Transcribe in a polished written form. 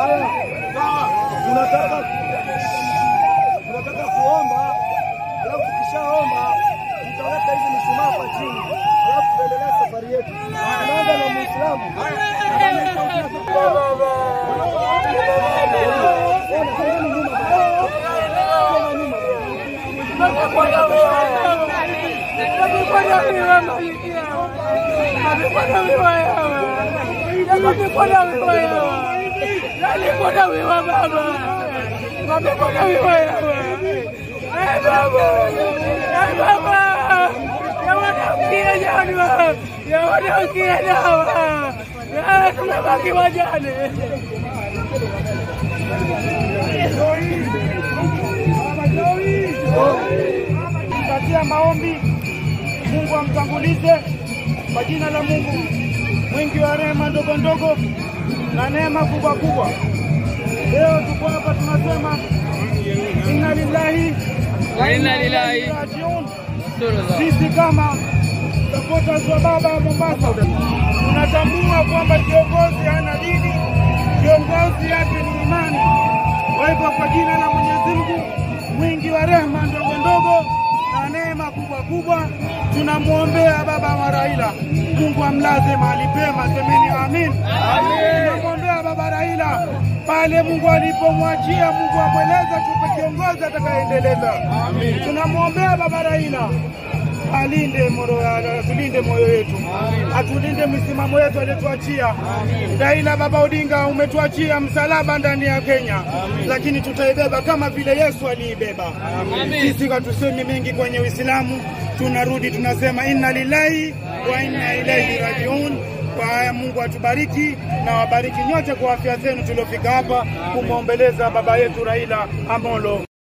Haya, tunataka kuomba, alafu tukishaomba tutaweka hizi mishumaa hapa chini, alafu tutaendelea safari yetu. Tunaanza na Muislamu. Katika maombi, Mungu amtangulize kwa jina la Mungu mwingi wa rehema ndogo ndogo na neema kubwa kubwa. Leo tuko hapa tunasema inna lillahi wa inna ilaihi rajiun. Sisi kama supporters wa baba Mombasa tunatambua kwamba kiongozi hana dini, kiongozi yake ni imani. Kwa hivyo kwa jina la Mwenyezi Mungu mwingi wa rehema ndogo ndogo na neema kubwa kubwa, tunamuombea baba wa Raila, Mungu amlaze mahali pema, semeni amin. Amin. Tunamuombea baba Raila pale Mungu alipomwachia, Mungu amweleza tupe kiongozi atakayeendeleza. Amin. Tunamuombea baba Raila alinde tulinde moyo wetu, atulinde misimamo yetu aliyotuachia. Raila baba Odinga, umetuachia msalaba ndani ya Kenya. Amin. Lakini tutaibeba kama vile Yesu aliibeba. Sisi hatusemi mengi kwenye Uislamu, tunarudi tunasema inna lillahi wa inna ilaihi rajiun. Kwa haya Mungu atubariki na wabariki nyote kwa afya zenu tuliofika hapa kumwombeleza baba yetu Raila Amolo.